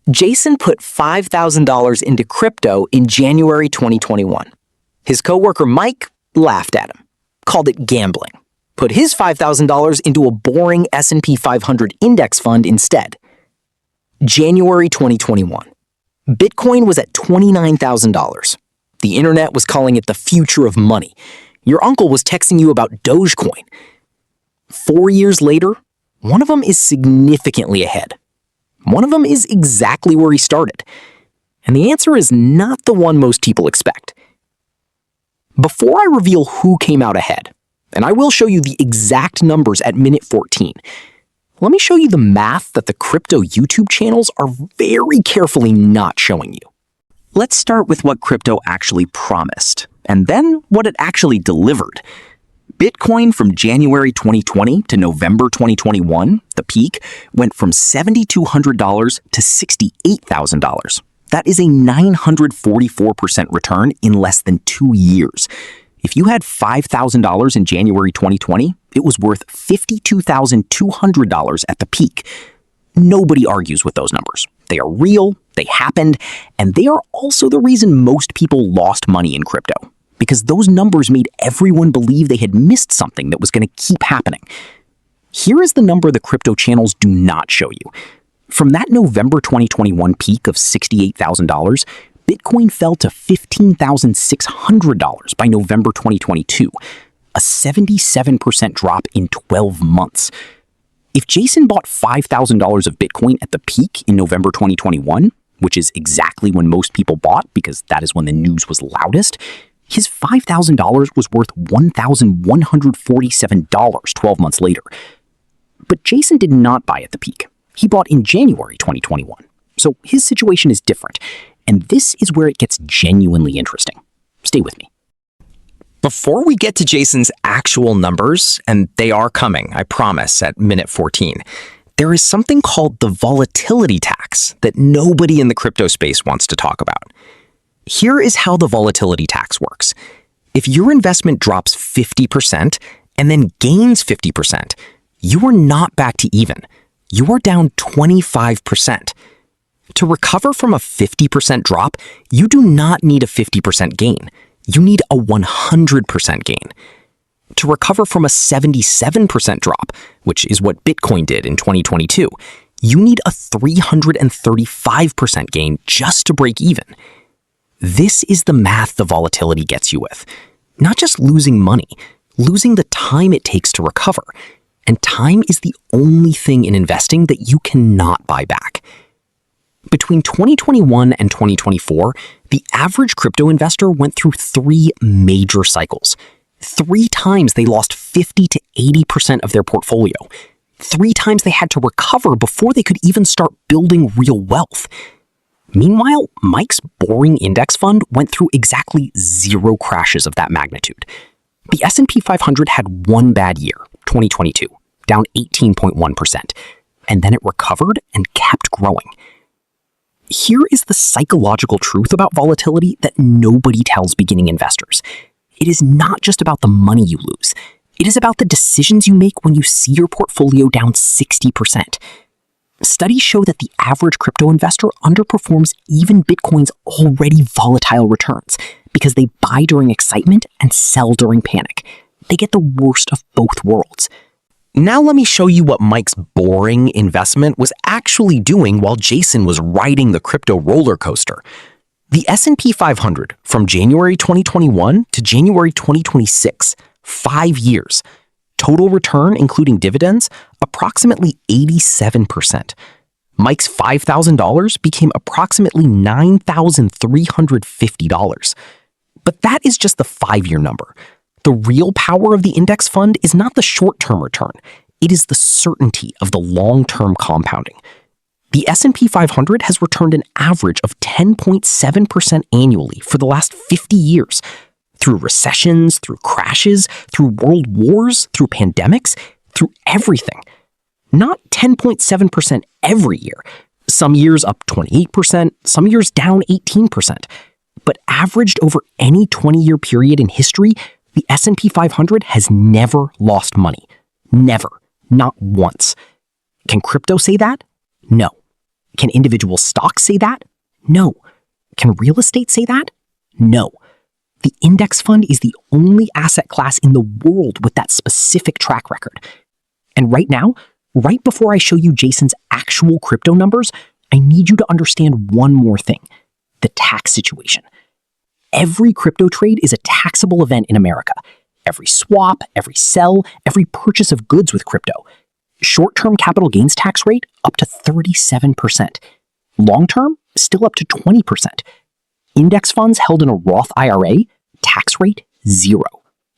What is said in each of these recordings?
Jason put $5,000 into crypto in January 2021. His coworker Mike laughed at him, called it gambling, put his $5,000 into a boring S&P 500 index fund instead. January 2021. Bitcoin was at $29,000. The internet was calling it the future of money. Your uncle was texting you about Dogecoin. 4 years later, one of them is significantly ahead. One of them is exactly where he started. And the answer is not the one most people expect. Before I reveal who came out ahead, and I will show you the exact numbers at minute 14, let me show you the math that the crypto YouTube channels are very carefully not showing you. Let's start with what crypto actually promised, and then what it actually delivered. Bitcoin from January 2020 to November 2021, the peak, went from $7,200 to $68,000. That is a 944% return in less than 2 years. If you had $5,000 in January 2020, it was worth $52,200 at the peak. Nobody argues with those numbers. They are real, they happened, and they are also the reason most people lost money in crypto. Because those numbers made everyone believe they had missed something that was going to keep happening. Here is the number the crypto channels do not show you. From that November 2021 peak of $68,000, Bitcoin fell to $15,600 by November 2022, a 77% drop in 12 months. If Jason bought $5,000 of Bitcoin at the peak in November 2021, which is exactly when most people bought because that is when the news was loudest, his $5,000 was worth $1,147 12 months later. But Jason did not buy at the peak. He bought in January 2021. So his situation is different. And this is where it gets genuinely interesting. Stay with me. Before we get to Jason's actual numbers, and they are coming, I promise, at minute 14, there is something called the volatility tax that nobody in the crypto space wants to talk about. Here is how the volatility tax works. If your investment drops 50% and then gains 50%, you are not back to even. You are down 25%. To recover from a 50% drop, you do not need a 50% gain. You need a 100% gain. To recover from a 77% drop, which is what Bitcoin did in 2022, you need a 335% gain just to break even. This is the math the volatility gets you with. Not just losing money, losing the time it takes to recover. And time is the only thing in investing that you cannot buy back. Between 2021 and 2024, the average crypto investor went through 3 major cycles. 3 times they lost 50 to 80% of their portfolio. 3 times they had to recover before they could even start building real wealth. Meanwhile, Mike's boring index fund went through exactly 0 crashes of that magnitude. The S&P 500 had one bad year, 2022, down 18.1%, and then it recovered and kept growing. Here is the psychological truth about volatility that nobody tells beginning investors. It is not just about the money you lose. It is about the decisions you make when you see your portfolio down 60%. Studies show that the average crypto investor underperforms even Bitcoin's already volatile returns because they buy during excitement and sell during panic. They get the worst of both worlds. Now let me show you what Mike's boring investment was actually doing while Jason was riding the crypto roller coaster. The S&P 500 from January 2021 to January 2026, 5 years. Total return, including dividends, approximately 87%. Mike's $5,000 became approximately $9,350. But that is just the 5-year number. The real power of the index fund is not the short-term return. It is the certainty of the long-term compounding. The S&P 500 has returned an average of 10.7% annually for the last 50 years. Through recessions, through crashes, through world wars, through pandemics, through everything. Not 10.7% every year. Some years up 28%, some years down 18%. But averaged over any 20-year period in history, the S&P 500 has never lost money. Never. Not once. Can crypto say that? No. Can individual stocks say that? No. Can real estate say that? No. The index fund is the only asset class in the world with that specific track record. And right now, right before I show you Jason's actual crypto numbers, I need you to understand one more thing: the tax situation. Every crypto trade is a taxable event in America. Every swap, every sell, every purchase of goods with crypto. Short-term capital gains tax rate up to 37%. Long-term, still up to 20%. Index funds held in a Roth IRA, tax rate 0.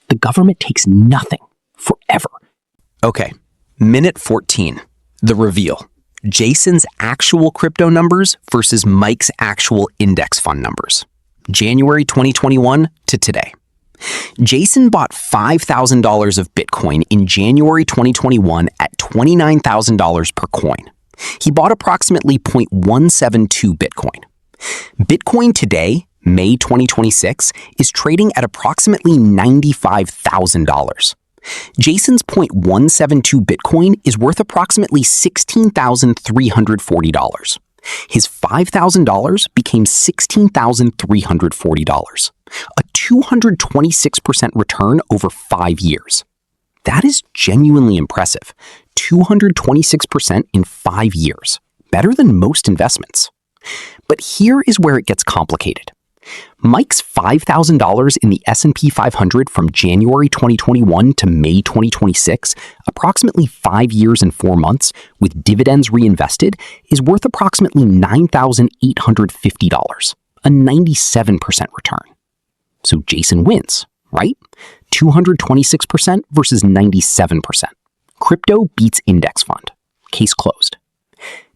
The government takes nothing forever. Okay, minute 14, the reveal. Jason's actual crypto numbers versus Mike's actual index fund numbers. January 2021 to today. Jason bought $5,000 of Bitcoin in January 2021 at $29,000 per coin. He bought approximately 0.172 Bitcoin. Bitcoin today, May 2026, is trading at approximately $95,000. Jason's 0.172 Bitcoin is worth approximately $16,340. His $5,000 became $16,340, a 226% return over 5 years. That is genuinely impressive. 226% in 5 years, better than most investments. But here is where it gets complicated. Mike's $5,000 in the S&P 500 from January 2021 to May 2026, approximately 5 years and 4 months, with dividends reinvested, is worth approximately $9,850, a 97% return. So Jason wins, right? 226% versus 97%. Crypto beats index fund. Case closed.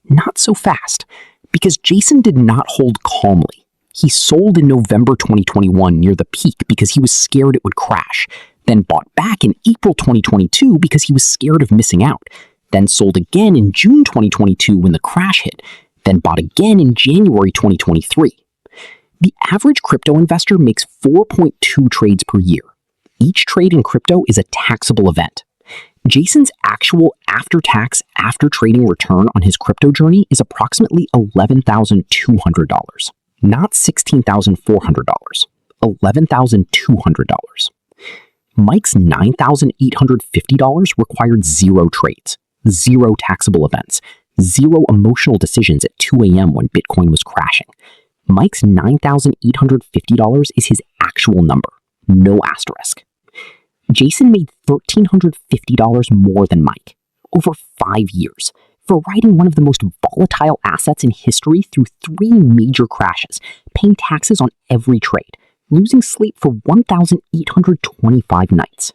Not so fast, because Jason did not hold calmly. He sold in November 2021 near the peak because he was scared it would crash, then bought back in April 2022 because he was scared of missing out, then sold again in June 2022 when the crash hit, then bought again in January 2023. The average crypto investor makes 4.2 trades per year. Each trade in crypto is a taxable event. Jason's actual after-tax, after-trading return on his crypto journey is approximately $11,200. Not $16,400, $11,200. Mike's $9,850 required 0 trades, 0 taxable events, 0 emotional decisions at 2 a.m. when Bitcoin was crashing. Mike's $9,850 is his actual number, no asterisk. Jason made $1,350 more than Mike, over 5 years, for riding one of the most volatile assets in history through 3 major crashes, paying taxes on every trade, losing sleep for 1,825 nights.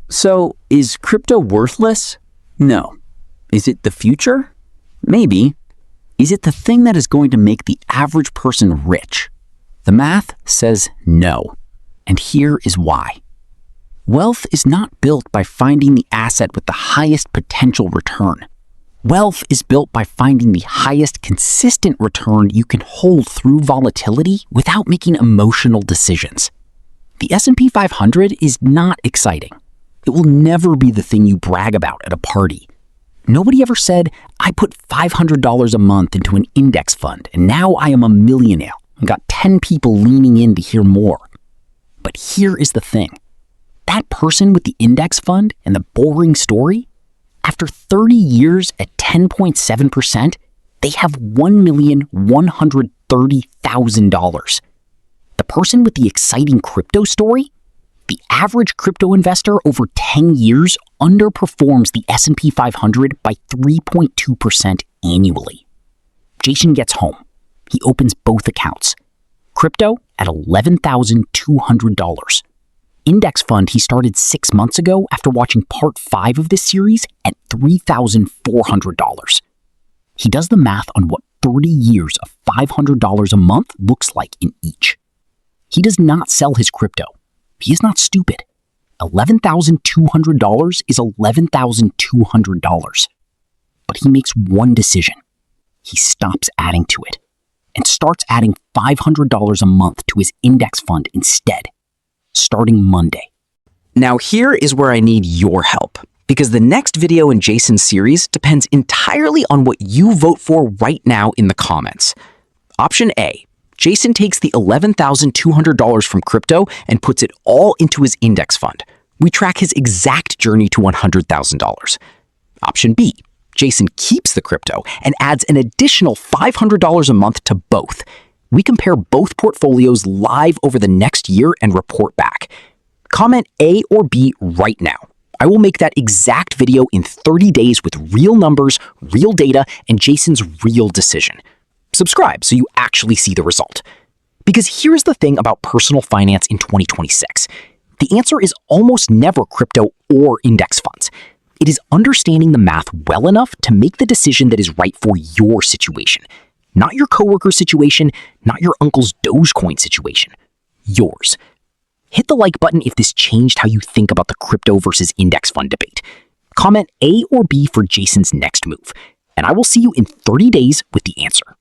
So, is crypto worthless? No. Is it the future? Maybe. Is it the thing that is going to make the average person rich? The math says no. And here is why. Wealth is not built by finding the asset with the highest potential return. Wealth is built by finding the highest consistent return you can hold through volatility without making emotional decisions. The S&P 500 is not exciting. It will never be the thing you brag about at a party. Nobody ever said, I put $500 a month into an index fund and now I am a millionaire and got 10 people leaning in to hear more. But here is the thing. That person with the index fund and the boring story, after 30 years at 10.7%, they have $1,130,000. The person with the exciting crypto story, the average crypto investor over 10 years underperforms the S&P 500 by 3.2% annually. Jason gets home. He opens both accounts. Crypto at $11,200. Index fund he started 6 months ago after watching part 5 of this series at $3,400. He does the math on what 30 years of $500 a month looks like in each. He does not sell his crypto. He is not stupid. $11,200 is $11,200. But he makes one decision. He stops adding to it and starts adding $500 a month to his index fund instead, starting Monday. Now here is where I need your help, Because the next video in Jason's series depends entirely on what you vote for right now in the comments. Option A, Jason takes the $11,200 from crypto and puts it all into his index fund. We track his exact journey to $100,000. Option B, Jason keeps the crypto and adds an additional $500 a month to both. We compare both portfolios live over the next year and report back. Comment A or B right now. I will make that exact video in 30 days with real numbers, real data, and Jason's real decision. Subscribe so you actually see the result. Because here's the thing about personal finance in 2026. The answer is almost never crypto or index funds. It is understanding the math well enough to make the decision that is right for your situation. Not your coworker's situation, not your uncle's Dogecoin situation. Yours. Hit the like button if this changed how you think about the crypto versus index fund debate. Comment A or B for Jason's next move, and I will see you in 30 days with the answer.